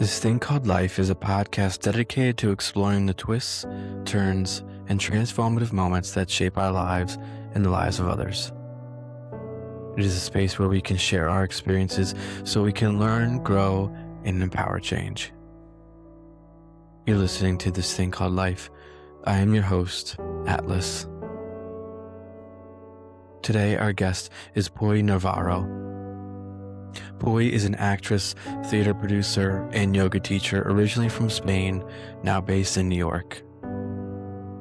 This Thing Called Life is a podcast dedicated to exploring the twists, turns, and transformative moments that shape our lives and the lives of others. It is a space where we can share our experiences so we can learn, grow, and empower change. You're listening to This Thing Called Life. I am your host, Atlas. Today, our guest is Puy Navarro. Puy is an actress, theater producer, and yoga teacher originally from Spain, now based in New York.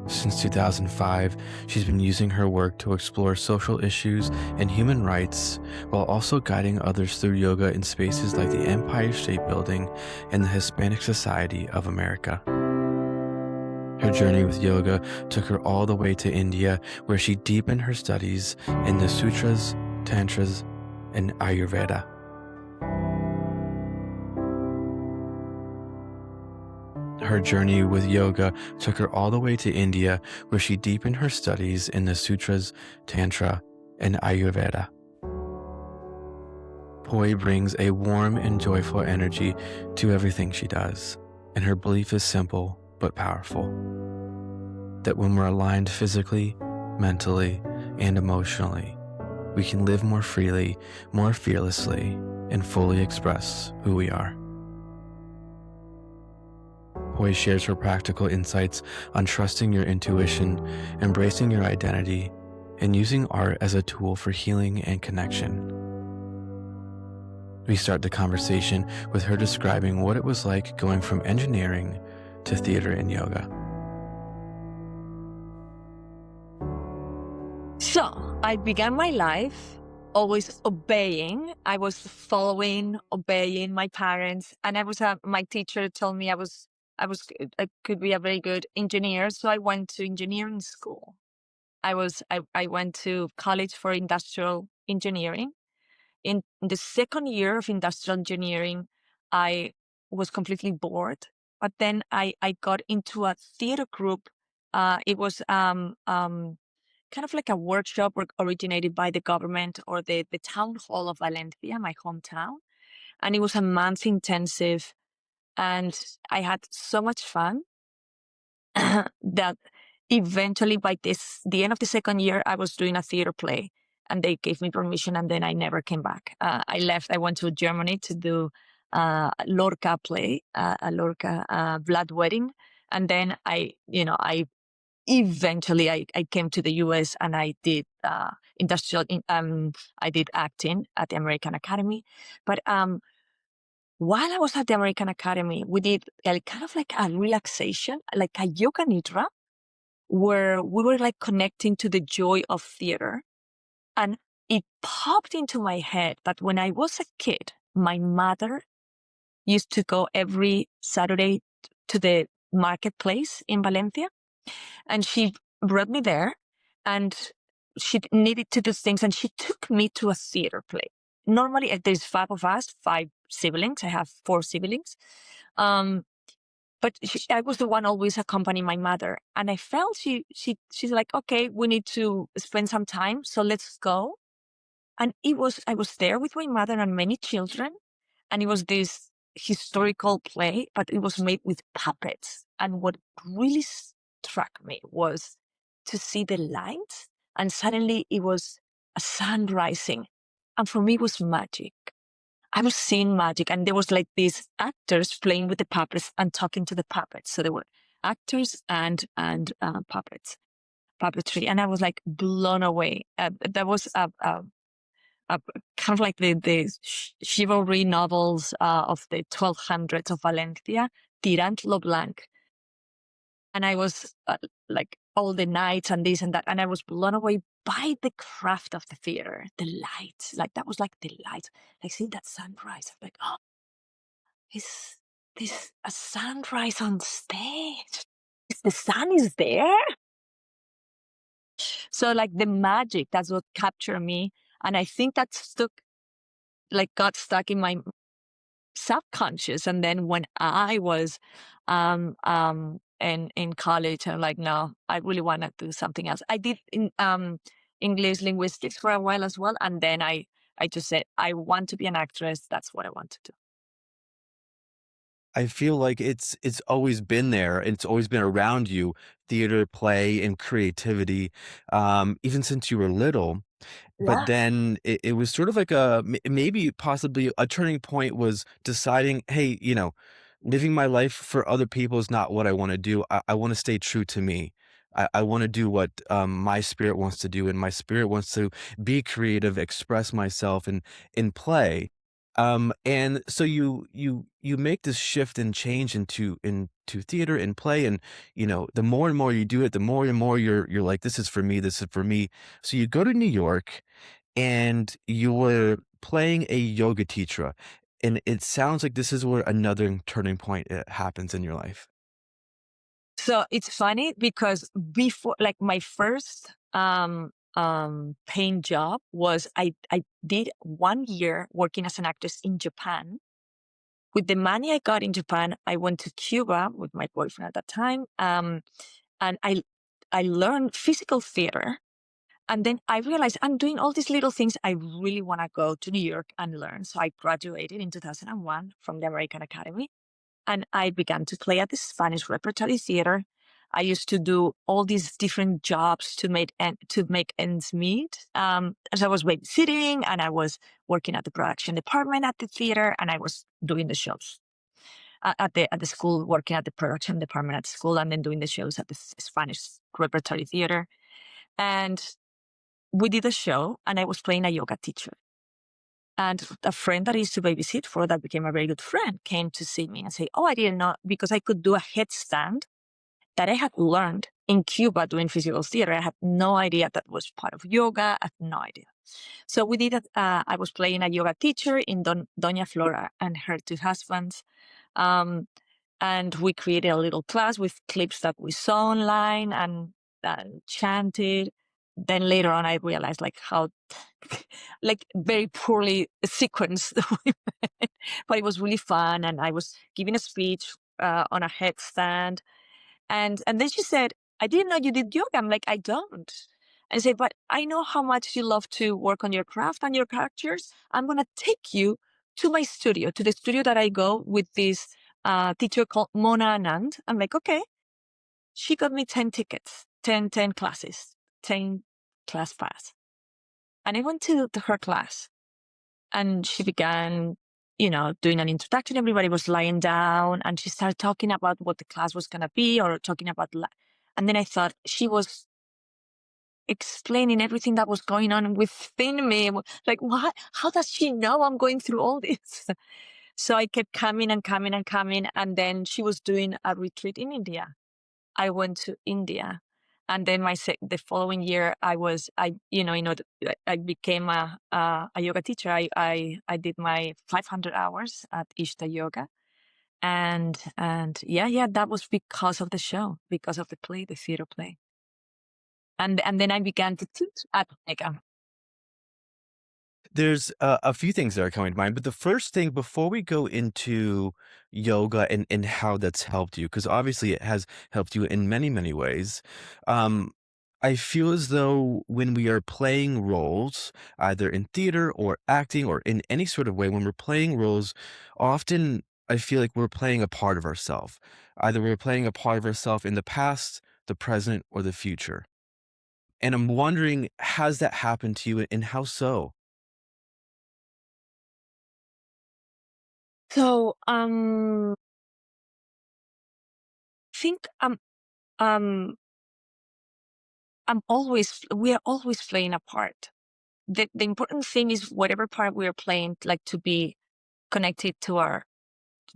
Since 2005, she's been using her work to explore social issues and human rights while also guiding others through yoga in spaces like the Empire State Building and the Hispanic Society of America. Her journey with yoga took her all the way to India, where she deepened her studies in the sutras, tantras, and Ayurveda. Her journey with yoga took her all the way to India, where she deepened her studies in the sutras, tantra, and Ayurveda. Puy brings a warm and joyful energy to everything she does, and her belief is simple but powerful: that when we're aligned physically, mentally, and emotionally, we can live more freely, more fearlessly, and fully express who we are. Puy shares her practical insights on trusting your intuition, embracing your identity, and using art as a tool for healing and connection. We start the conversation with her describing what it was like going from engineering to theater and yoga. So I began my life always obeying. I was following, obeying my parents, and my teacher told me I could be a very good engineer. So I went to engineering school. I went to college for industrial engineering. In the second year of industrial engineering, I was completely bored. But then I got into a theater group. It was kind of like a workshop originated by the government or the town hall of Valencia, my hometown. And it was a month intensive. And I had so much fun that eventually by the end of the second year, I was doing a theater play and they gave me permission, and then I never came back. I left. I went to Germany to do a Lorca play, a Lorca Blood Wedding. And then I eventually I came to the US and I did I did acting at the American Academy. But while I was at the American Academy, we did kind of like a relaxation, like a yoga nidra, where we were like connecting to the joy of theater. And it popped into my head that when I was a kid, my mother used to go every Saturday to the marketplace in Valencia. And she brought me there, and she needed to do things, and she took me to a theater play. Normally, there's five of us, five siblings. I have four siblings. But I was the one always accompanying my mother. And I felt she's like, okay, we need to spend some time, so let's go. And I was there with my mother and many children, and it was this historical play, but it was made with puppets. And what really struck me was to see the lights, and suddenly it was a sun rising. And for me, it was magic. I was seeing magic, and there was like these actors playing with the puppets and talking to the puppets. So there were actors and puppetry, and I was like blown away. That was kind of like the chivalry novels of the 1200s of Valencia, Tirant lo Blanc. And I was like all the nights and this and that. And I was blown away by the craft of the theater, the lights. Like that was like the light. Like seeing that sunrise. I'm like, oh, is this a sunrise on stage? The sun is there? So like the magic, that's what captured me. And I think that got stuck in my subconscious. And then when I was in college, I'm like, no, I really want to do something else. I did in English linguistics for a while as well, and then I just said I want to be an actress. That's what I want to do. I feel like it's always been there, and it's always been around you, theater, play, and creativity, even since you were little. But Yeah. then it was sort of like maybe possibly a turning point was deciding, "Hey, living my life for other people is not what I wanna do. I wanna stay true to me. I wanna do what, my spirit wants to do, and my spirit wants to be creative, express myself, and play." And so you make this shift and change into theater and play, and, the more and more you do it, the more and more you're like, "This is for me, this is for me." So you go to New York and you were playing a yoga teacher, and it sounds like this is where another turning point, happens in your life. So it's funny because before, like my first paying job was I did 1 year working as an actress in Japan. With the money I got in Japan, I went to Cuba with my boyfriend at that time, and I learned physical theater. And then I realized I'm doing all these little things. I really want to go to New York and learn. So I graduated in 2001 from the American Academy, and I began to play at the Spanish Repertory Theater. I used to do all these different jobs to make ends meet. As I was babysitting, and I was working at the production department at the theater, and I was doing the shows at the school, working at the production department at school, and then doing the shows at the Spanish Repertory Theater. And we did a show, and I was playing a yoga teacher. And a friend that I used to babysit for, that became a very good friend, came to see me and say, "Oh, I didn't know," because I could do a headstand that I had learned in Cuba doing physical theater. I had no idea that was part of yoga. I had no idea. So we did it. I was playing a yoga teacher in Doña Flora and her two husbands. Um, and we created a little class with clips that we saw online and chanted. Then later on, I realized like how, like very poorly sequenced, but it was really fun. And I was giving a speech on a headstand, and then she said, "I didn't know you did yoga." I'm like, "I don't." And I said, "But I know how much you love to work on your craft and your characters. I'm gonna take you to my studio, to the studio that I go with this teacher called Mona Anand." I'm like, "Okay." She got me 10 tickets, 10 classes, 10 class pass. And I went to her class, and she began, doing an introduction. Everybody was lying down, and she started talking about what the class was going to be, or talking about, and then I thought she was explaining everything that was going on within me. Like, what? How does she know I'm going through all this? So I kept coming and coming and coming. And then she was doing a retreat in India. I went to India. And then the following year, I became a yoga teacher. I did my 500 hours at Ishta Yoga, and yeah, that was because of the show, because of the play, the theater play, and then I began to teach at Mega. There's a few things that are coming to mind, but the first thing before we go into yoga and how that's helped you, because obviously it has helped you in many, many ways. Um, I feel as though when we are playing roles, either in theater or acting or in any sort of way, when we're playing roles, often I feel like we're playing a part of ourselves. Either we're playing a part of ourselves in the past, the present, or the future. And I'm wondering, has that happened to you and how so? So think um we are always playing a part. The important thing is whatever part we are playing, like to be connected to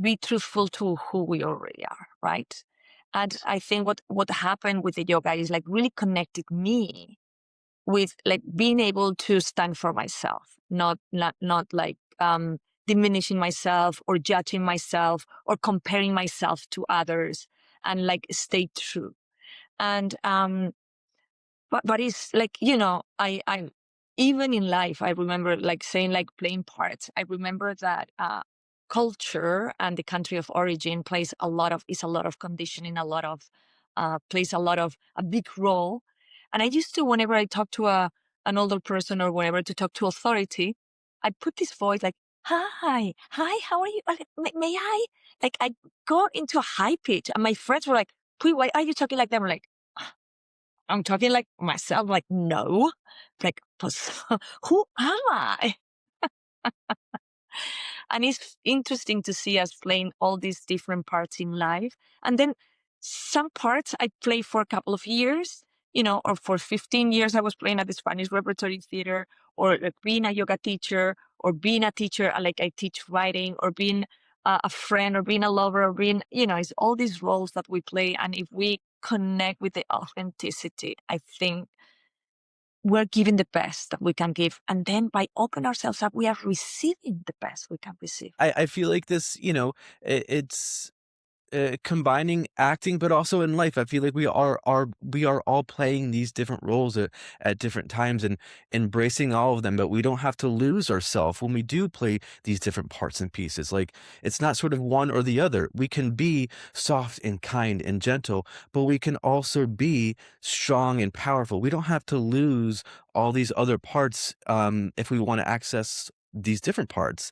be truthful to who we already are, right? And I think what happened with the yoga is like really connected me with like being able to stand for myself, not like diminishing myself or judging myself or comparing myself to others, and like stay true. And but it's like, I even in life, I remember like saying, like playing parts. I remember that culture and the country of origin is a lot of conditioning, a lot of plays a big role. And I used to, whenever I talk to an older person or whenever to talk to authority, I put this voice like, hi, how are you? May I? Like, I go into a high pitch, and my friends were like, Puy, why are you talking like that? I'm like, I'm talking like myself. Like, no, like, pues, who am I? And it's interesting to see us playing all these different parts in life. And then some parts I play for a couple of years, or for 15 years I was playing at the Spanish Repertory Theater, or like being a yoga teacher, or being a teacher, like I teach writing, or being a friend, or being a lover, or being, it's all these roles that we play. And if we connect with the authenticity, I think we're giving the best that we can give. And then by opening ourselves up, we are receiving the best we can receive. I feel like this, it's combining acting, but also in life. I feel like we are all playing these different roles at different times and embracing all of them. But we don't have to lose ourselves when we do play these different parts and pieces. Like it's not sort of one or the other. We can be soft and kind and gentle, but we can also be strong and powerful. We don't have to lose all these other parts if we want to access these different parts.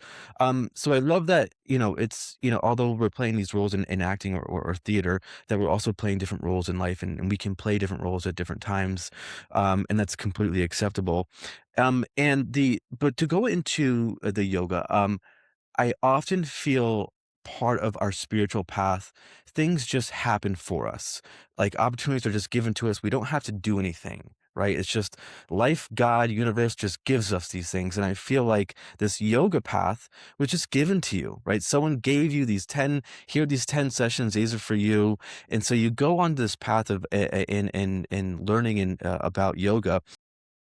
So I love that, it's, although we're playing these roles in acting or theater, that we're also playing different roles in life and we can play different roles at different times. And that's completely acceptable. But to go into the yoga, I often feel part of our spiritual path, things just happen for us. Like opportunities are just given to us. We don't have to do anything, right? It's just life, God, universe just gives us these things. And I feel like this yoga path was just given to you, right? Someone gave you here are these 10 sessions, these are for you. And so you go on this path of in learning about yoga.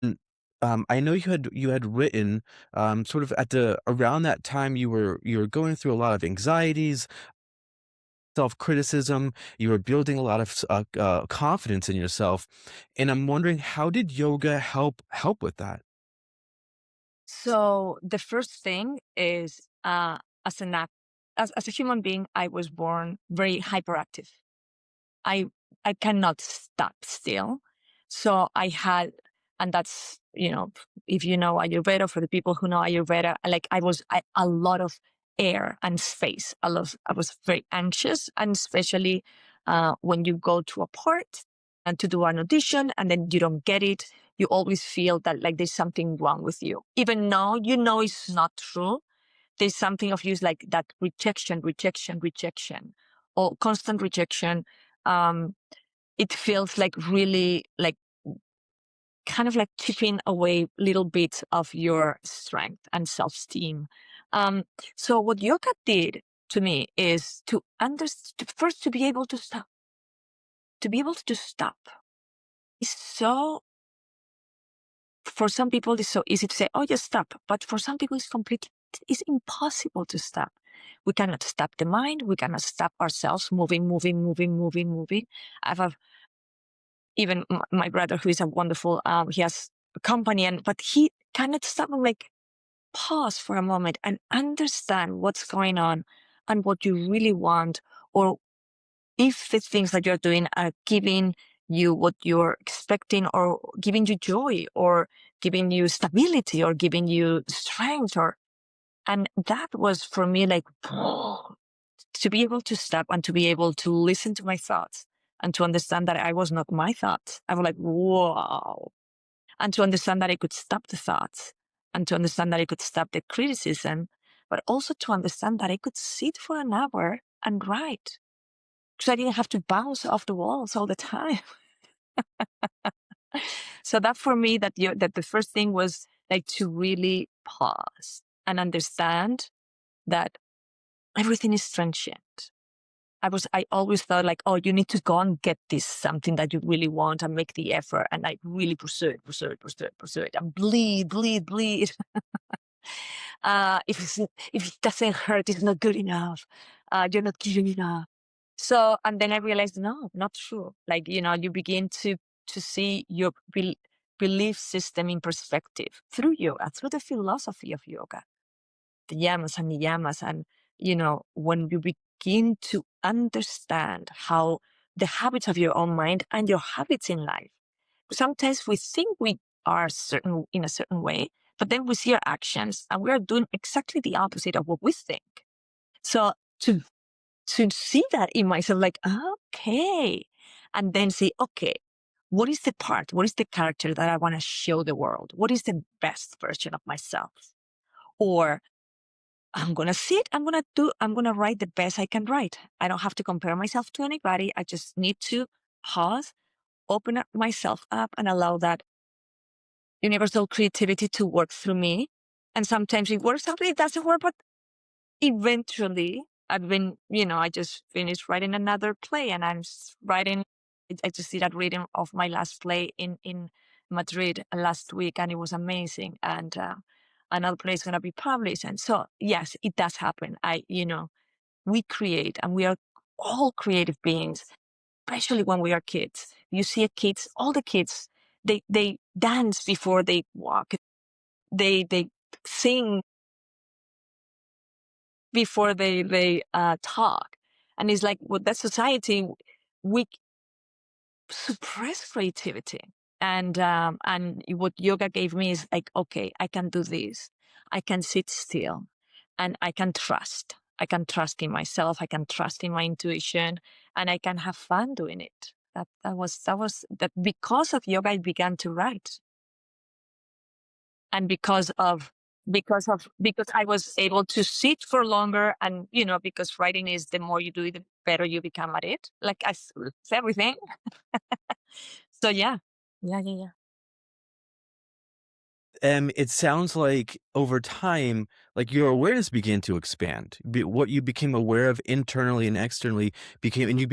Mm, I know you had written, sort of at the around that time you were going through a lot of anxieties, self-criticism, you were building a lot of confidence in yourself, and I'm wondering how did yoga help with that? So the first thing is, as an act, as a human being, I was born very hyperactive. I I cannot stop still. So I had, and that's, if you know Ayurveda, for the people who know Ayurveda, like a lot of air and space. I was very anxious, and especially when you go to a part and to do an audition and then you don't get it, you always feel that like there's something wrong with you, even though you know it's not true. There's something of you is like that rejection, rejection, rejection, or constant rejection. Um, it feels like really like kind of like chipping away little bits of your strength and self-esteem. Um, so what yoga did to me is to understand first, to be able to stop, to be able to just stop. It's so, for some people it's so easy to say, oh, just stop. But for some people it's impossible to stop. We cannot stop the mind. We cannot stop ourselves moving, moving, moving, moving, moving. I have even my brother, who is a wonderful, he has a company, but he cannot stop and like pause for a moment and understand what's going on and what you really want, or if the things that you're doing are giving you what you're expecting, or giving you joy, or giving you stability, or giving you strength, and that was for me like to be able to stop and to be able to listen to my thoughts and to understand that I was not my thoughts. I was like, whoa. And to understand that I could stop the thoughts, and to understand that I could stop the criticism, but also to understand that I could sit for an hour and write, because I didn't have to bounce off the walls all the time. So that for me, that the first thing was like to really pause and understand that everything is transient. I always thought like, oh, you need to go and get this something that you really want and make the effort and like really pursue it, pursue it, pursue it, pursue it, and bleed, bleed, bleed. If it doesn't hurt, it's not good enough. You're not giving enough. So, and then I realized, no, not true. Like, you begin to see your belief system in perspective through yoga, through the philosophy of yoga, the yamas and niyamas. And, when you begin to understand how the habits of your own mind and your habits in life, sometimes we think we are certain in a certain way, but then we see our actions and we are doing exactly the opposite of what we think. So to see that in myself, like, okay, and then say, okay, what is the part, what is the character that I want to show the world? What is the best version of myself? Or I'm going to sit, I'm going to write the best I can write. I don't have to compare myself to anybody. I just need to pause, open up myself up, and allow that universal creativity to work through me. And sometimes it works, sometimes it doesn't work, but eventually I've been, I just finished writing another play, and I'm writing, I just did a reading of my last play in Madrid last week, and it was amazing. And another play is going to be published. And so, yes, it does happen. We create, and we are all creative beings, especially when we are kids. You see kids, all the kids, they dance before they walk. They sing before they talk. And it's like, with that society, we suppress creativity. And what yoga gave me is like, okay, I can do this. I can sit still, and I can trust. I can trust in myself. I can trust in my intuition, and I can have fun doing it. That because of yoga, I began to write. And because I was able to sit for longer, and because writing is, the more you do it, the better you become at it. Like, it's everything. So yeah. It sounds like over time, like your awareness began to expand. What you became aware of internally and externally became, and you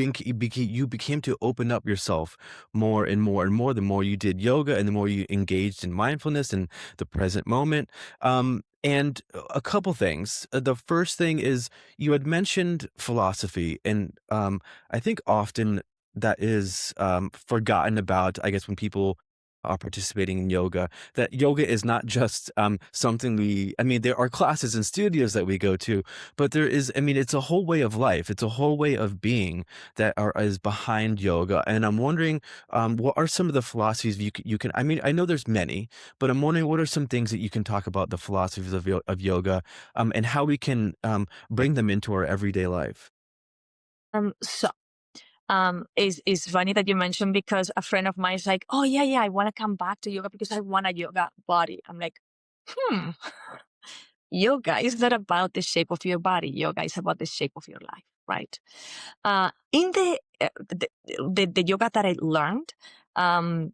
became to open up yourself more and more and more. The more you did yoga, and the more you engaged in mindfulness and the present moment. And a couple things. The first thing is, you had mentioned philosophy, and I think often that is forgotten about. I guess when people are participating in yoga, that yoga is not just something I mean, there are classes and studios that we go to, but there is, I mean, it's a whole way of life. It's a whole way of being that is behind yoga. And I'm wondering, what are some of the philosophies you can, I mean, I know there's many, but I'm wondering what are some things that you can talk about the philosophies of yoga, and how we can bring them into our everyday life. So is funny that you mentioned, because a friend of mine is like, oh yeah, I want to come back to yoga because I want a yoga body. I'm like, hmm. Yoga is not about the shape of your body. Yoga is about the shape of your life, right? In the yoga that I learned,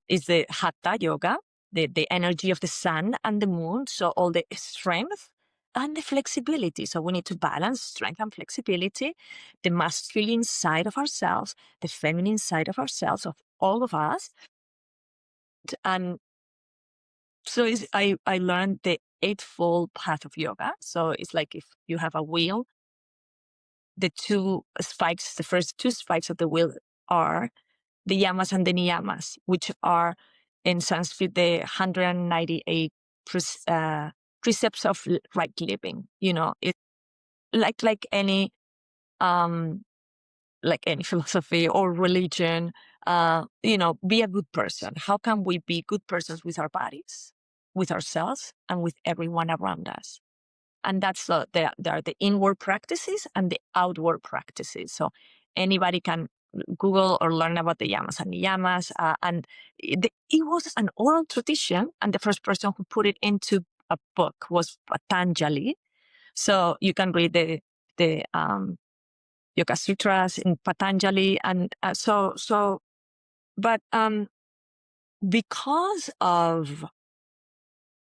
is the hatha yoga, the energy of the sun and the moon. So all the strength and the flexibility. So we need to balance strength and flexibility, the masculine side of ourselves, the feminine side of ourselves, of all of us. And so I learned the eightfold path of yoga. So it's like, if you have a wheel, the two spikes, the first two spikes of the wheel are the yamas and the niyamas, which are in Sanskrit the 198 precepts of right living. It like any um like any philosophy or religion. Be a good person. How can we be good persons with our bodies, with ourselves, and with everyone around us? And that's there are the inward practices and the outward practices. So anybody can Google or learn about the yamas and niyamas. And it was an oral tradition, and the first person who put it into a book was Patanjali. So you can read the Yoga Sutras in Patanjali, and but because of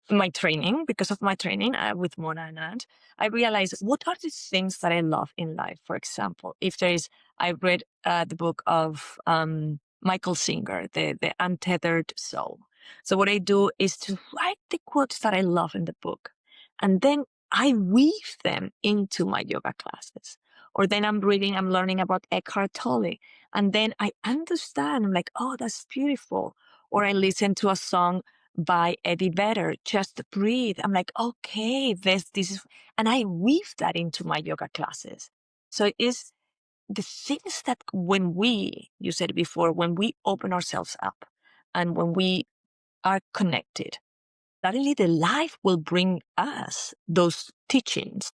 because of my training with Mona and Ant, I realized, what are the things that I love in life? For example, I read the book of Michael Singer, the Untethered Soul. So what I do is to write the quotes that I love in the book, and then I weave them into my yoga classes. Or then I'm learning about Eckhart Tolle, and then I understand. I'm like, oh, that's beautiful. Or I listen to a song by Eddie Vedder, Just Breathe. I'm like, okay, this is, and I weave that into my yoga classes. So it's the things that you said before, when we open ourselves up and when we are connected, suddenly the life will bring us those teachings.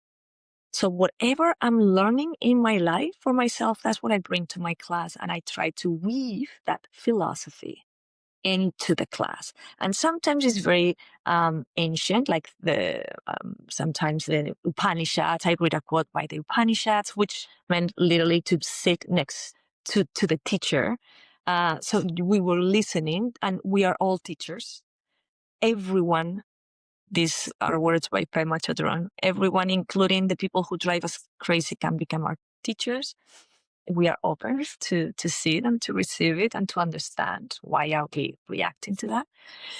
So whatever I'm learning in my life for myself, that's what I bring to my class. And I try to weave that philosophy into the class. And sometimes it's very ancient, like sometimes the Upanishads. I read a quote by the Upanishads, which meant literally to sit next to the teacher. So we were listening, and we are all teachers. Everyone, these are words by Pema Chodron, everyone, including the people who drive us crazy, can become our teachers. We are open to see it and to receive it and to understand why are we reacting to that.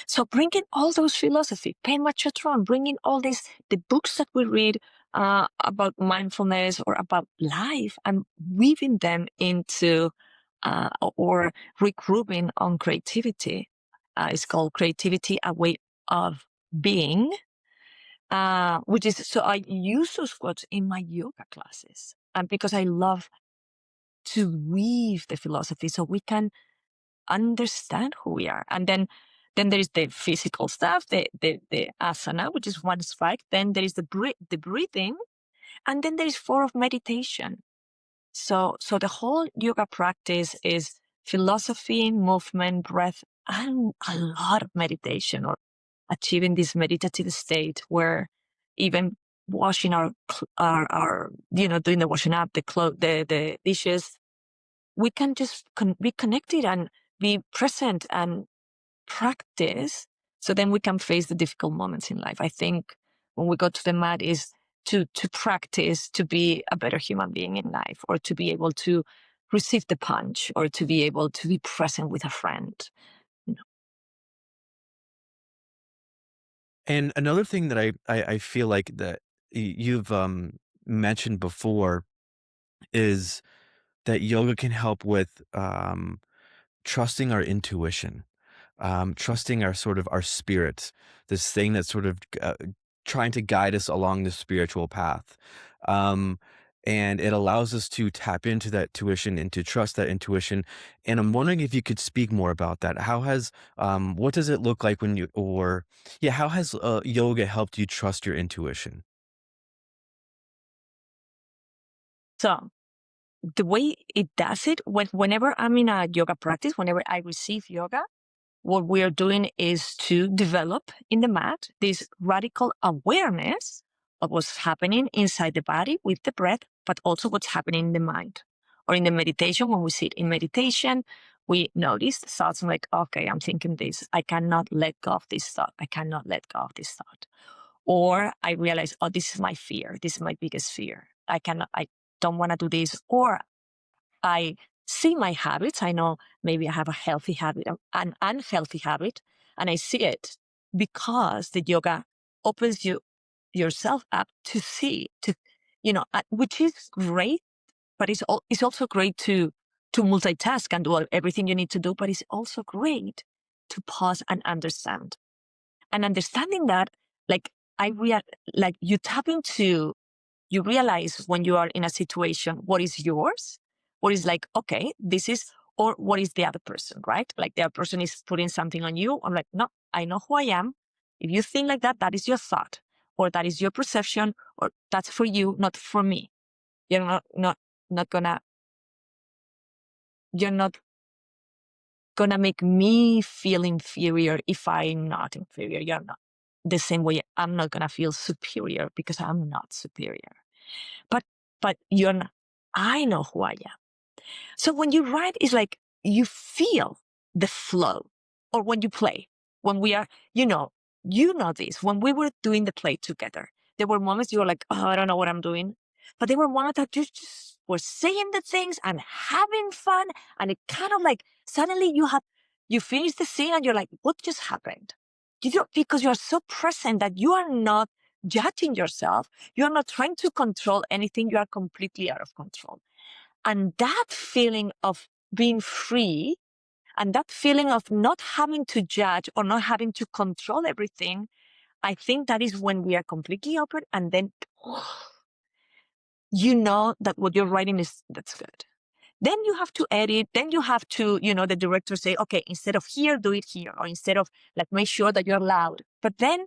So bringing all those philosophy, Pema Chodron, bringing all the books that we read about mindfulness or about life, and weaving them into or regrouping on creativity. It's called Creativity, a Way of Being, which is, so I use those quotes in my yoga classes, and because I love to weave the philosophy so we can understand who we are. And then there is the physical stuff, the asana, which is one spike. Then there is the breathing, and then there is form of meditation. So the whole yoga practice is philosophy, movement, breath, and a lot of meditation, or achieving this meditative state where even washing our doing the washing up, the dishes, we can just be connected and be present and practice, so then we can face the difficult moments in life. I think when we go to the mat is to practice to be a better human being in life, or to be able to receive the punch, or to be able to be present with a friend. And another thing that I feel like that you've mentioned before is that yoga can help with trusting our intuition, trusting our sort of our spirit, this thing that's sort of trying to guide us along the spiritual path. Um, and it allows us to tap into that tuition and to trust that intuition. And I'm wondering if you could speak more about that. What does it look like how has yoga helped you trust your intuition? So the way it does it, whenever I'm in a yoga practice, whenever I receive yoga, what we are doing is to develop in the mat this radical awareness of what's happening inside the body with the breath, but also what's happening in the mind. Or in the meditation, when we sit in meditation, we notice thoughts like, okay, I'm thinking this. I cannot let go of this thought. I cannot let go of this thought. Or I realize, oh, this is my fear. This is my biggest fear. I don't want to do this. Or I see my habits. I know maybe I have a healthy habit, an unhealthy habit, and I see it because the yoga opens yourself up to see, which is great, but it's also great to multitask and do everything you need to do, but it's also great to pause and understand. And understanding that, like, like you tap into, you realize when you are in a situation, what is yours, what is like, okay, this is, or what is the other person, right? Like the other person is putting something on you. I'm like, no, I know who I am. If you think like that, that is your thought, or that is your perception, or that's for you, not for me. You're not gonna, you're not gonna make me feel inferior if I'm not inferior. You're not. The same way I'm not gonna feel superior because I'm not superior. But you're not. I know who I am. So when you write, it's like you feel the flow. Or when you play, when we are, this. When we were doing the play together, there were moments you were like, oh, I don't know what I'm doing. But there were moments that you just were saying the things and having fun. And it kind of like suddenly you finish the scene and you're like, what just happened? Because you're so present that you are not judging yourself. You're not trying to control anything. You are completely out of control. And that feeling of being free, and that feeling of not having to judge or not having to control everything, I think that is when we are completely open, and then you know that what you're writing that's good. Then you have to edit. Then you have to, the director say, okay, instead of here, do it here. Or instead of like, make sure that you're loud. But then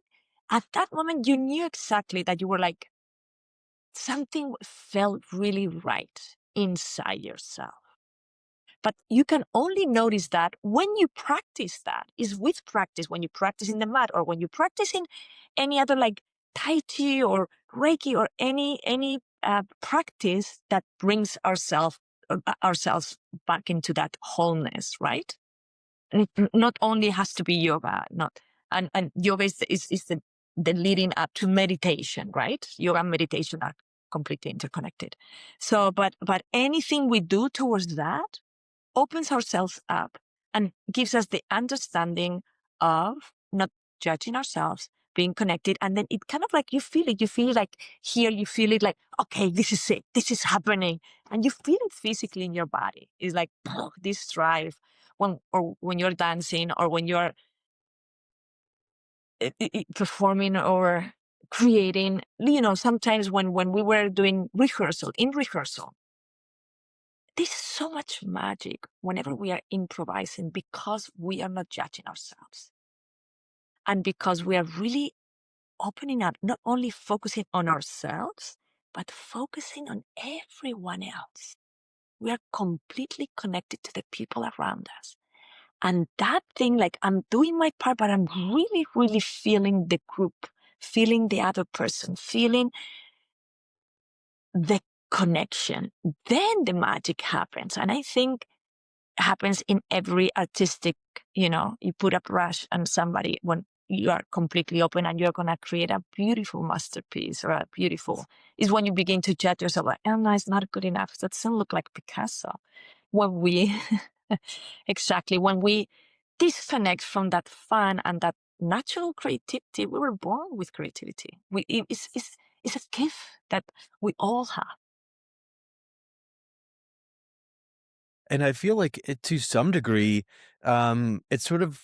at that moment, you knew exactly that you were like, something felt really right inside yourself. But you can only notice that when you practice that, is with practice, when you practice in the mat or when you practice in any other like Tai Chi or Reiki or any practice that brings ourselves back into that wholeness, right? And it not only has to be yoga, not and yoga is the leading up to meditation, right? Yoga and meditation are completely interconnected. So, but anything we do towards that opens ourselves up and gives us the understanding of not judging ourselves, being connected. And then it kind of like you feel it like here, you feel it like, okay, this is it, this is happening. And you feel it physically in your body. It's like this drive when you're dancing or when you're performing or creating, sometimes when we were doing rehearsal, there's so much magic whenever we are improvising because we are not judging ourselves. And because we are really opening up, not only focusing on ourselves, but focusing on everyone else. We are completely connected to the people around us. And that thing, like I'm doing my part, but I'm really, really feeling the group, feeling the other person, feeling the connection. Then the magic happens. And I think happens in every artistic, you put a brush on somebody when you are completely open and you're going to create a beautiful masterpiece or is when you begin to judge yourself like, oh no, it's not good enough. That doesn't look like Picasso. When we, exactly, when we disconnect from that fun and that natural creativity, we were born with creativity. It's a gift that we all have. And I feel like to some degree, it's sort of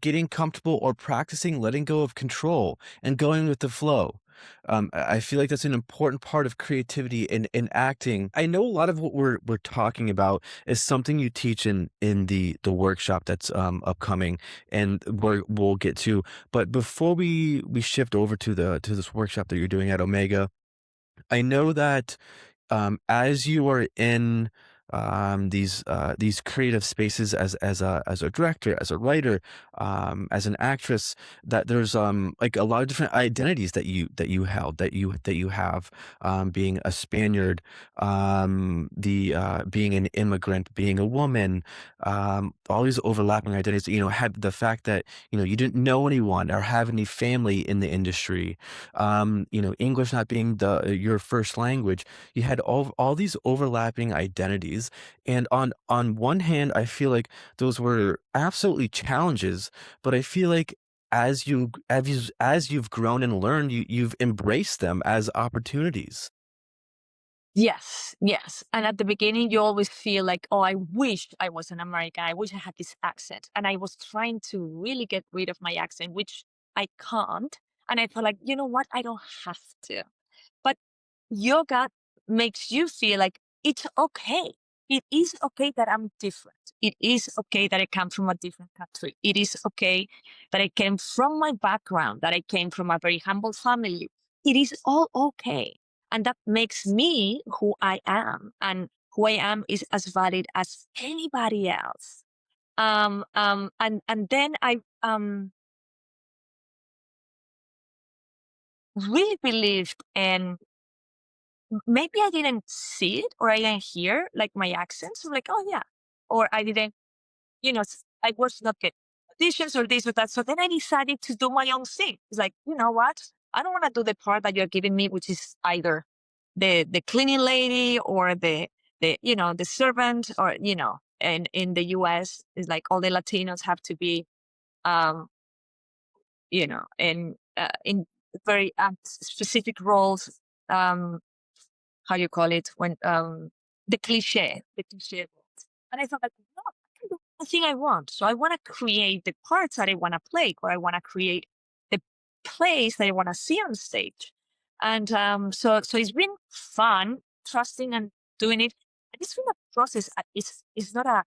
getting comfortable or practicing letting go of control and going with the flow. I feel like that's an important part of creativity in acting. I know a lot of what we're talking about is something you teach in the workshop that's upcoming, and we'll get to. But before we shift over to this workshop that you're doing at Omega, I know that as you are in these creative spaces as a director, as a writer, as an actress, that there's like a lot of different identities that you held that you have, being a Spaniard, the being an immigrant, being a woman, all these overlapping identities. Had the fact that you didn't know anyone or have any family in the industry, English not being your first language. You had all these overlapping identities, and on one hand, I feel like those were absolutely challenges, but I feel like as you've grown and learned, you've embraced them as opportunities. Yes, yes. And at the beginning, you always feel like, oh, I wish I was an American. I wish I had this accent. And I was trying to really get rid of my accent, which I can't. And I felt like, you know what? I don't have to. But yoga makes you feel like it's okay. It is okay that I'm different. It is okay that I come from a different country. It is okay that I came from my background, that I came from a very humble family. It is all okay. And that makes me who I am. And who I am is as valid as anybody else. And then I really believed in, maybe I didn't see it or I didn't hear like my accents. So like, oh yeah. Or I didn't, I was not getting auditions or this or that. So then I decided to do my own thing. It's like, you know what? I don't want to do the part that you're giving me, which is either the cleaning lady or the servant, or, and in the US it's like all the Latinos have to be, um, in very specific roles. How do you call it, when the cliche roles. And I thought like, no, I can do anything I want. So I want to create the parts that I want to play, or I want to create the plays that I want to see on stage. And so it's been fun trusting and doing it. it's been a process. It's not a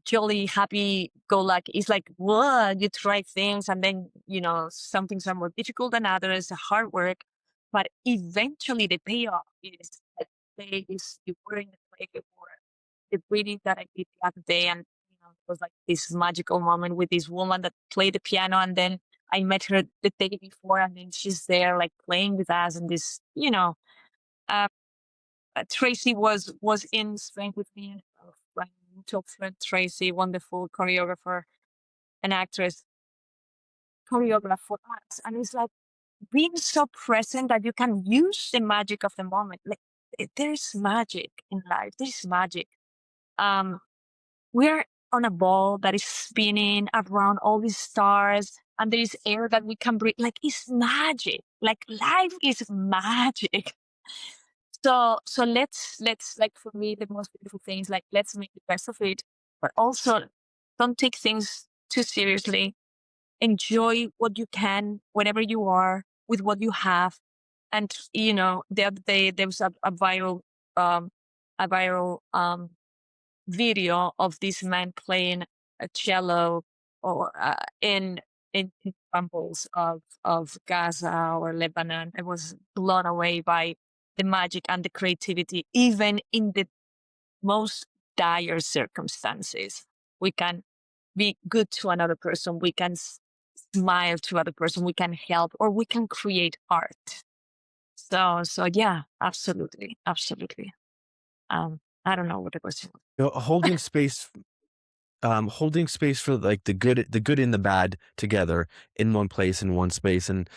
jolly, happy go lucky. It's like, what? You try things and then, some things are more difficult than others, hard work. But eventually the payoff is like days you were in the play before the reading that I did the other day. And, it was like this magical moment with this woman that played the piano. And then I met her the day before and then she's there like playing with us. And this, uh, Tracy was in Spain with me. My mutual friend Tracy, wonderful choreographer and actress, choreographed for us. And it's like being so present that you can use the magic of the moment. Like there's magic in life. There's magic. Um, we're on a ball that is spinning around all these stars, and there is air that we can breathe. Like it's magic. Like life is magic. So let's like for me the most beautiful thing is like let's make the best of it, but also don't take things too seriously. Enjoy what you can whenever you are with what you have. And the other day there was um a viral video of this man playing a cello or in temples of Gaza or Lebanon. I was blown away by the magic and the creativity, even in the most dire circumstances. We can be good to another person. We can smile to other person. We can help, or we can create art. So yeah, absolutely, absolutely. I don't know what the question was. Holding space for like the good and the bad together in one place, in one space, and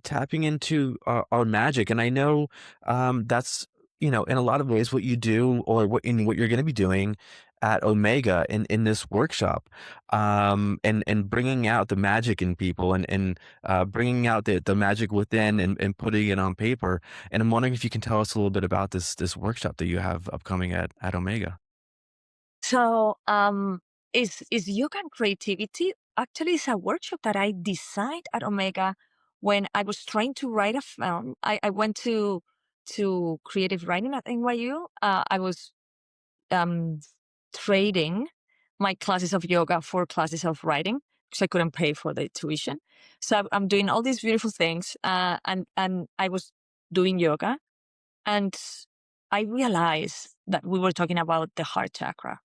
tapping into our magic. And I know that's in a lot of ways what you do, or what you're going to be doing at Omega in this workshop, and bringing out the magic in people, and bringing out the magic within, and putting it on paper. And I'm wondering if you can tell us a little bit about this workshop that you have upcoming at Omega. So, is yoga and creativity actually is a workshop that I designed at Omega when I was trying to write a film. I went to creative writing at NYU. I was um, trading my classes of yoga for classes of writing because I couldn't pay for the tuition. So I'm doing all these beautiful things, and I was doing yoga, and I realized that we were talking about the heart chakra.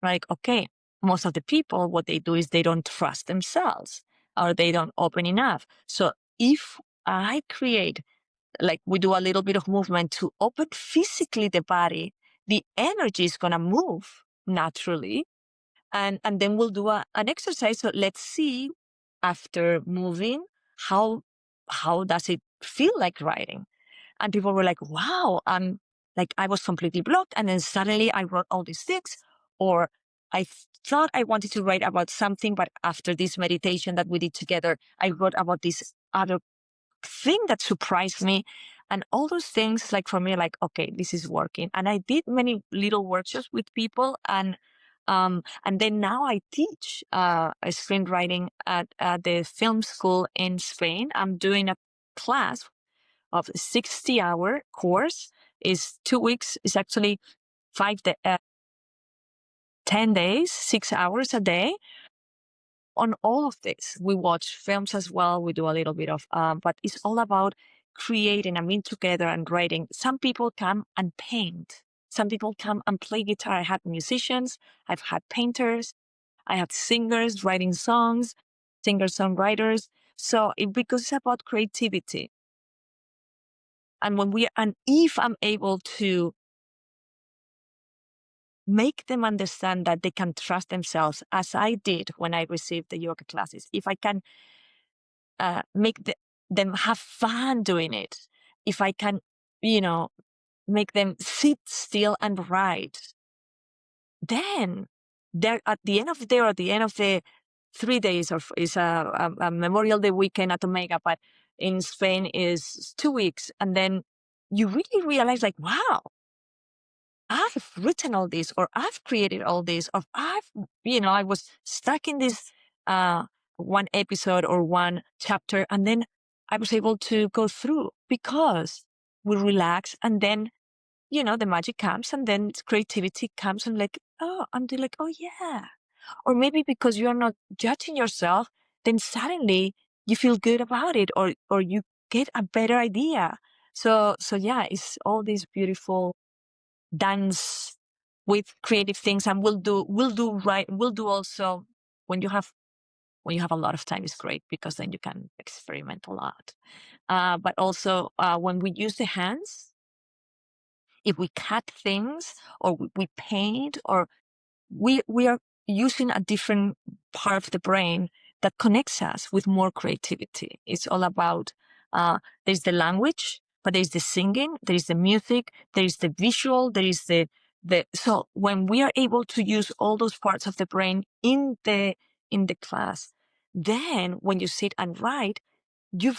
Like, okay, most of the people, what they do is they don't trust themselves or they don't open enough. So if I create, like we do a little bit of movement to open physically the body, the energy is going to move naturally. And then we'll do an exercise. So let's see after moving, how, how does it feel like writing? And people were like, wow, like I was completely blocked. And then suddenly I wrote all these things. Or I thought I wanted to write about something, but after this meditation that we did together, I wrote about this other thing that surprised me. And all those things, like for me, like, okay, this is working. And I did many little workshops with people. And then now I teach screenwriting at the film school in Spain. I'm doing a class of 60-hour course. Is 2 weeks. It's actually 10 days, 6 hours a day on all of this. We watch films as well. We do a little bit of, but it's all about creating. I mean, together and writing. Some people come and paint. Some people come and play guitar. I had musicians. I've had painters. I have singers writing songs, singer-songwriters. So because it's about creativity. And if I'm able to make them understand that they can trust themselves, as I did when I received the yoga classes, if I can make them have fun doing it, if I can, make them sit still and write, then they're at the end of the day, or at the end of the 3 days, or is a Memorial Day weekend at Omega, but in Spain is 2 weeks. And then you really realize like, wow, I've written all this, or I've created all this, or I was stuck in this one episode or one chapter, and then I was able to go through because we relax, and then the magic comes, and then creativity comes, and like, and they're like, oh yeah. Or maybe because you are not judging yourself, then suddenly you feel good about it, or you get a better idea. So yeah, it's all this beautiful dance with creative things. And we'll do also when you have a lot of time is great, because then you can experiment a lot. But also when we use the hands, if we cut things, or we paint, or we are using a different part of the brain that connects us with more creativity. It's all about there's the language, but there's the singing, there is the music, there is the visual, there is the so when we are able to use all those parts of the brain in the class, then when you sit and write, you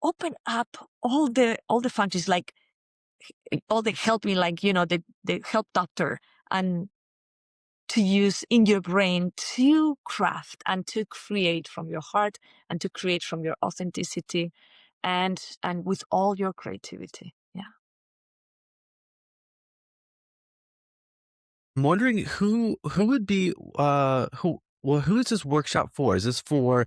open up all the functions, like all the helping, like the help doctor, and to use in your brain to craft and to create from your heart, and to create from your authenticity, and with all your creativity. Yeah. I'm wondering who would be who is this workshop for? Is this for,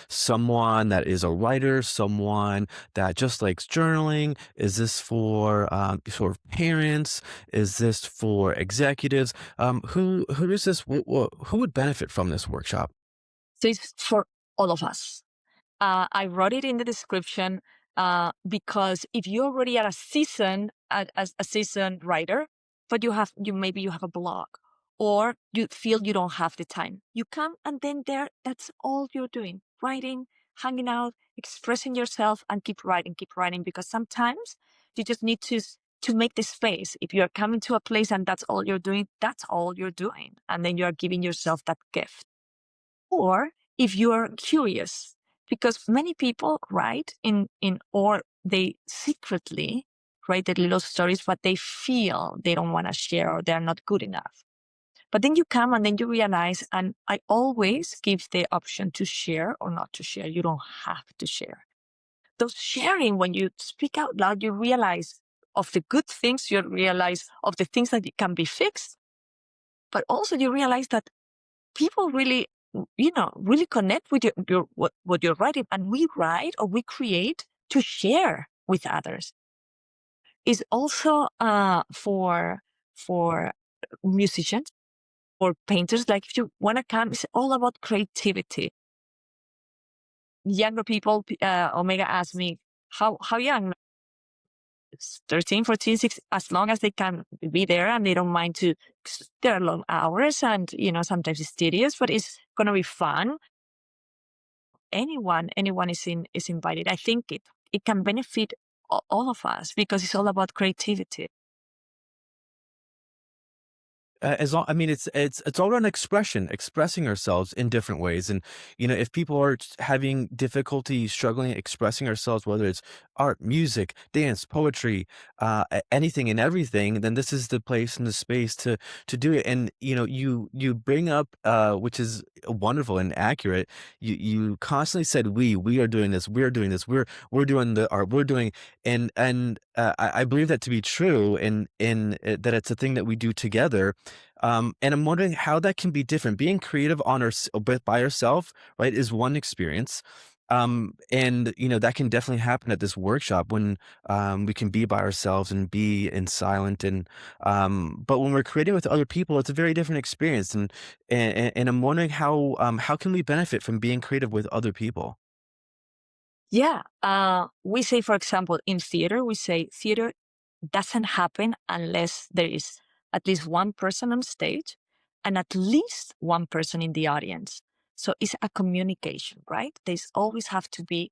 someone that is a writer, someone that just likes journaling? Is this for sort of parents? Is this for executives? Who is this? Who would benefit from this workshop? So it's for all of us. I wrote it in the description because if you already are as a seasoned writer, but maybe you have a blog, or you feel you don't have the time, you come, and then that's all you're doing: writing, hanging out, expressing yourself, and keep writing. Because sometimes you just need to make the space. If you are coming to a place and that's all you're doing, that's all you're doing, and then you are giving yourself that gift. Or if you are curious, because many people write or they secretly write their little stories, but they feel they don't want to share, or they're not good enough. But then you come, and then you realize, and I always give the option to share or not to share. You don't have to share. Those sharing, when you speak out loud, you realize of the good things, you realize of the things that can be fixed, but also you realize that people really, really connect with what you're writing. And we write, or we create to share with others. Is also for musicians or painters. Like, if you want to come, it's all about creativity. Younger people, Omega asked me, how young? It's 13, 14, 16, as long as they can be there and they don't mind to. There are long hours, and sometimes it's tedious, but it's gonna be fun. Anyone is invited. I think it can benefit all of us, because it's all about creativity. As long, I mean, it's all around expressing ourselves in different ways. And if people are having difficulty struggling expressing ourselves, whether it's art, music, dance, poetry, anything and everything, then this is the place and the space to do it. And you bring up, which is wonderful and accurate. You constantly said we are doing this, we're doing this, we're doing the art, we're doing. And I believe that to be true, and that it's a thing that we do together. And I'm wondering how that can be different. Being creative by yourself, right, is one experience. And that can definitely happen at this workshop when we can be by ourselves and be in silent. And but when we're creating with other people, it's a very different experience. And I'm wondering how can we benefit from being creative with other people? Yeah. We say, for example, in theater, we say theater doesn't happen unless there is at least one person on stage and at least one person in the audience. So it's a communication, right? There's always have to be,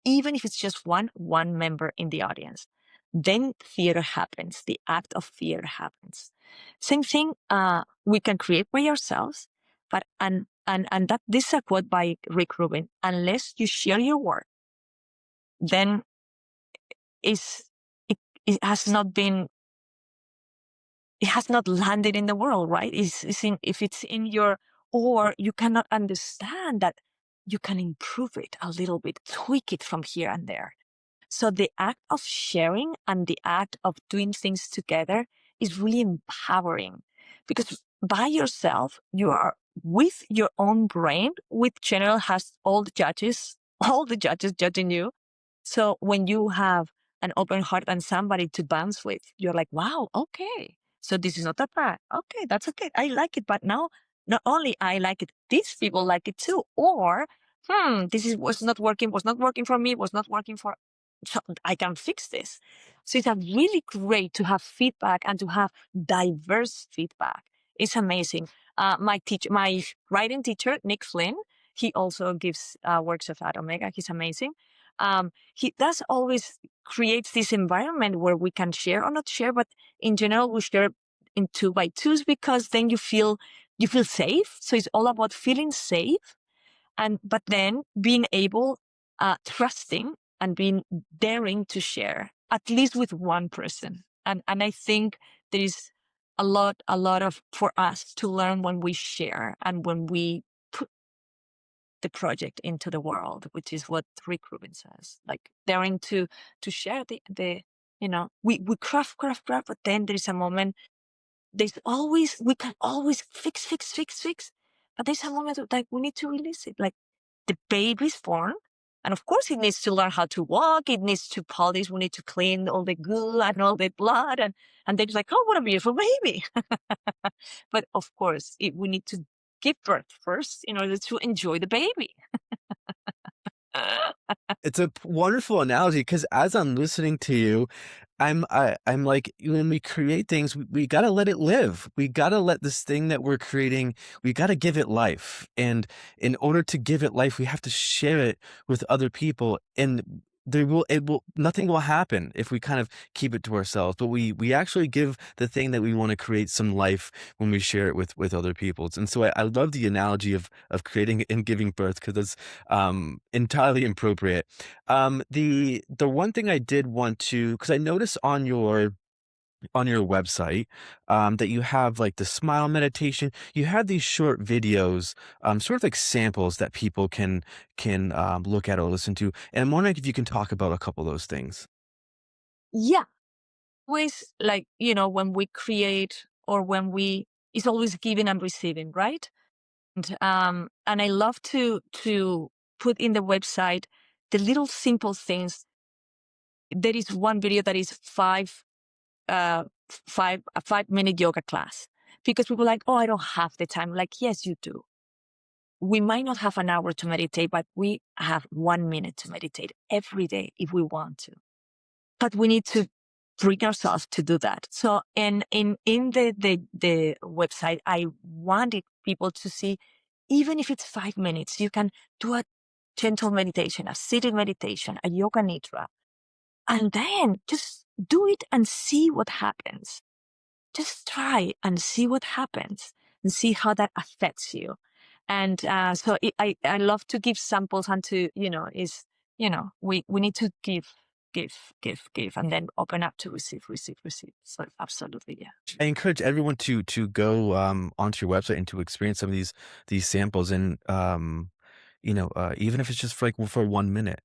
even if it's just one member in the audience. Then theater happens. The act of theater happens. Same thing. We can create by ourselves, but and that this is a quote by Rick Rubin. Unless you share your work, then is it has not been, it has not landed in the world, right? If it's in your, or you cannot understand that you can improve it a little bit, tweak it from here and there. So the act of sharing and the act of doing things together is really empowering, because by yourself, you are with your own brain, which general has all the judges, all the judges judging you. So when you have an open heart and somebody to bounce with, you're like, wow, okay. So this is not that bad. Okay, that's okay. I like it. But now not only I like it, these people like it too. Or, this is was not working for me, was not working for, so I can fix this. So it's a really great to have feedback and to have diverse feedback. It's amazing. My writing teacher, Nick Flynn, he also gives workshops at Omega. He's amazing. He does always creates this environment where we can share or not share, but in general, we share in 2x2s, because then you feel safe. So it's all about feeling safe, but then being able, trusting and being daring to share at least with one person. And I think there is a lot of for us to learn when we share and when we put the project into the world, which is what Rick Rubin says, like daring to share the we craft, but then there is a moment, we can always fix, but there's a moment of, like, we need to release it. Like, the baby's born, and of course it needs to learn how to walk, it needs to polish, we need to clean all the goo and all the blood, and then it's like, oh, what a beautiful baby. But of course we need to give birth first in order to enjoy the baby. It's a wonderful analogy because as I'm listening to you, I'm like, when we create things, we gotta let it live. We gotta let this thing that we're creating, we gotta give it life. And in order to give it life, we have to share it with other people. And nothing will happen if we kind of keep it to ourselves. But we actually give the thing that we want to create some life when we share it with other people. And so I love the analogy of creating and giving birth, because it's entirely appropriate. The one thing I did want to, because I noticed on your website, that you have like the smile meditation. You have these short videos, sort of like samples that people can look at or listen to. And I'm wondering if you can talk about a couple of those things. Yeah, always, like, when we create, or when we, it's always giving and receiving, right? And I love to put in the website the little simple things. There is one video that is a 5-minute yoga class, because people are like, oh, I don't have the time. Like, yes, you do. We might not have an hour to meditate, but we have 1 minute to meditate every day if we want to. But we need to bring ourselves to do that. So in the website, I wanted people to see, even if it's 5 minutes, you can do a gentle meditation, a sitting meditation, a yoga nidra, and then just do it and see what happens. Just try and see what happens and see how that affects you. And I love to give samples, and we need to give, and then open up to receive, receive, receive. So absolutely, yeah. I encourage everyone to go onto your website and to experience some of these samples. And even if it's just for like for 1 minute,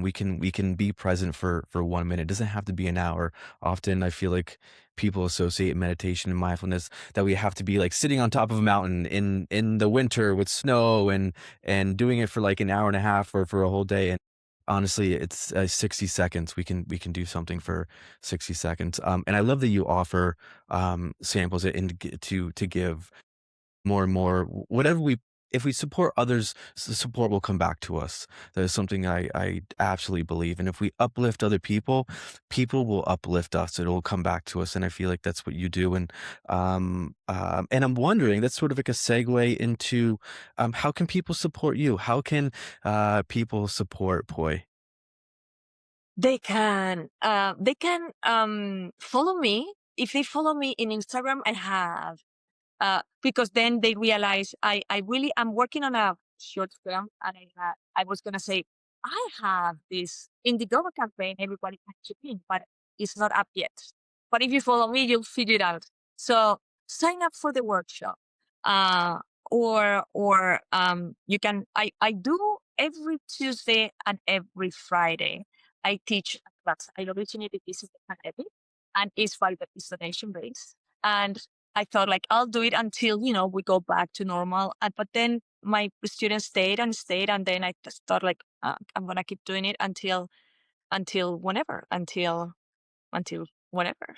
we can be present for 1 minute. It doesn't have to be an hour. Often I feel like people associate meditation and mindfulness that we have to be like sitting on top of a mountain in the winter with snow and doing it for like an hour and a half or for a whole day. And honestly, it's 60 seconds. We can do something for 60 seconds. And I love that you offer samples and to give more and more. Whatever we If we support others, the support will come back to us. That is something I absolutely believe. And if we uplift other people, people will uplift us. It will come back to us. And I feel like that's what you do. And I'm wondering, that's sort of like a segue into how can people support you? How can people support Poi? They can follow me. If they follow me in Instagram, I have, because then they realize I really am working on a short film, and I was gonna say, I have this Indiegogo campaign, everybody can chip in, but it's not up yet. But if you follow me, you'll figure it out. So sign up for the workshop, uh, or you can. I do every Tuesday and every Friday. I teach a class. I originated this in the pandemic, and it's donation based. And I thought like I'll do it until we go back to normal. But then my students stayed and stayed, and then I just thought like I'm gonna keep doing it until whenever, until whenever.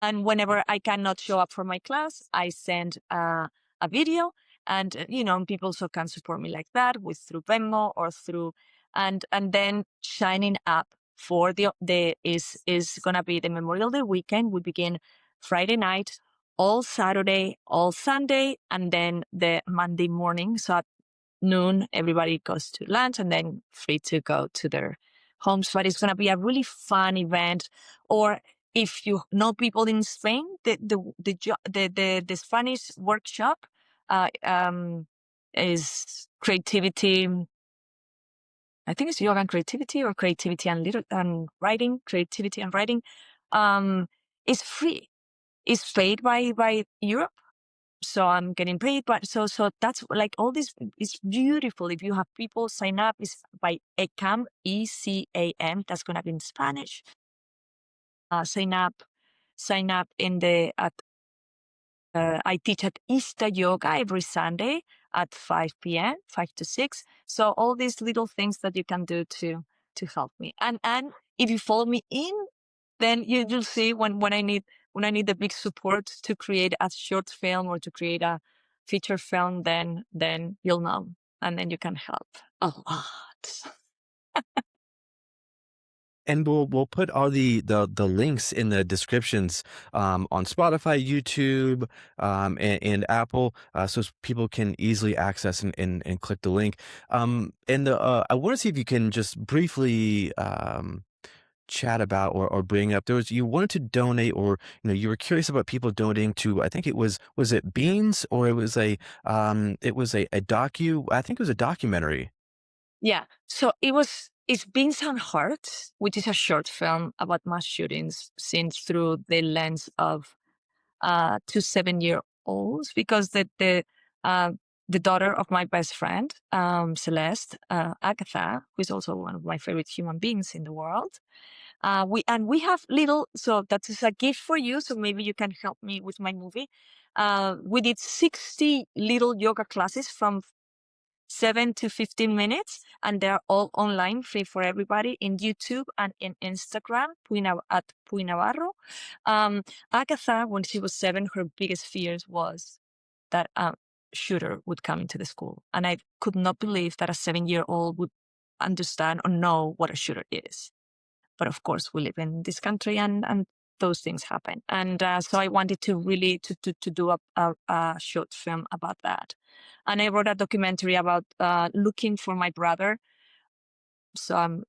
And whenever I cannot show up for my class, I send a video, and people also can support me like that through Venmo or through, and then signing up for the is gonna be the Memorial Day weekend. We begin Friday night, all Saturday, all Sunday, and then the Monday morning. So at noon, everybody goes to lunch and then free to go to their homes. But it's going to be a really fun event. Or if you know people in Spain, the Spanish workshop is creativity. I think it's yoga and creativity, or creativity and writing. Creativity and writing is free. It's paid by Europe. So I'm getting paid, but so that's like all this is beautiful. If you have people sign up, is by ECAM, ECAM. That's gonna be in Spanish. Sign up in the at. I teach at Ista Yoga every Sunday at 5 p.m., 5 to 6. So all these little things that you can do to help me. And if you follow me then you'll see when I need the big support to create a short film or to create a feature film, then you'll know, and then you can help a lot. And we'll put all the links in the descriptions on Spotify, YouTube, and Apple, so people can easily access and click the link. And I want to see if you can just briefly chat about or bring up, you wanted to donate, or you were curious about people donating to, I think it was it beans, or it was a documentary. Yeah, so it's Beans and Hearts, which is a short film about mass shootings seen through the lens of 2 7-year-olds, because the daughter of my best friend, Celeste, Agatha, who is also one of my favorite human beings in the world. We have so that is a gift for you. So maybe you can help me with my movie. We did 60 little yoga classes from 7 to 15 minutes, and they're all online, free for everybody, in YouTube and in Instagram, at Puy Navarro. Agatha, when she was 7, her biggest fears was that a shooter would come into the school. And I could not believe that a 7-year-old would understand or know what a shooter is. But of course, we live in this country, and those things happen. And so I wanted to really to do a short film about that. And I wrote a documentary about looking for my brother. So I'm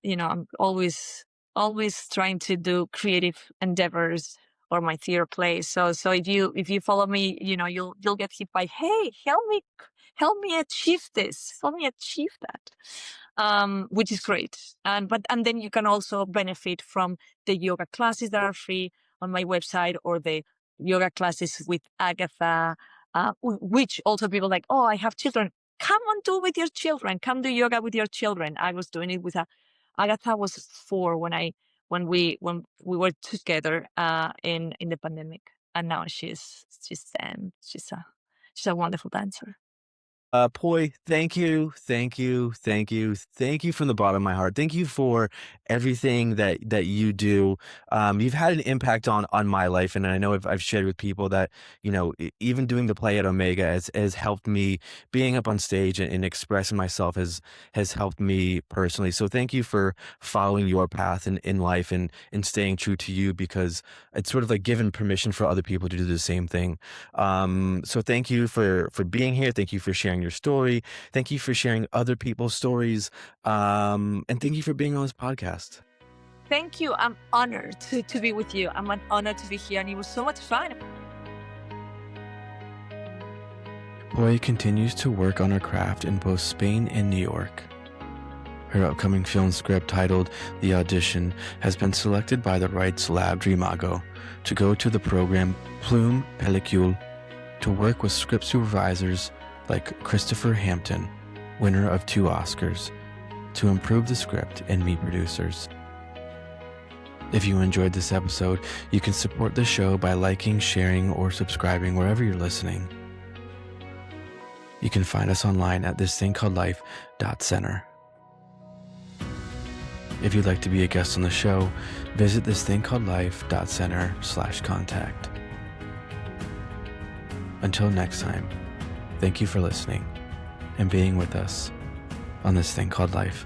always trying to do creative endeavors or my theater plays. So if you follow me, you'll get hit by, hey, help me achieve this, help me achieve that, which is great. And then you can also benefit from the yoga classes that are free on my website, or the yoga classes with Agatha, which also people like, oh, I have children. Come on, do with your children. Come do yoga with your children. I was doing it with Agatha was 4 when we were together in the pandemic, and now she's 10. She's a wonderful dancer. Poi, thank you from the bottom of my heart. Thank you for everything that you do. You've had an impact on my life, and I know I've shared with people that even doing the play at Omega has helped me. Being up on stage and expressing myself has helped me personally. So thank you for following your path in life and staying true to you, because it's sort of like giving permission for other people to do the same thing. So thank you for being here. Thank you for sharing your story. Thank you for sharing other people's stories. And thank you for being on this podcast. Thank you. I'm honored to be with you. I'm honored to be here, and it was so much fun. Poi continues to work on her craft in both Spain and New York. Her upcoming film script, titled The Audition, has been selected by the Rights Lab Dreamago to go to the program Plume Pellicule to work with script supervisors like Christopher Hampton, winner of 2 Oscars, to improve the script and meet producers. If you enjoyed this episode, you can support the show by liking, sharing, or subscribing wherever you're listening. You can find us online at thisthingcalledlife.center. If you'd like to be a guest on the show, visit thisthingcalledlife.center/contact. Until next time, thank you for listening and being with us on This Thing Called Life.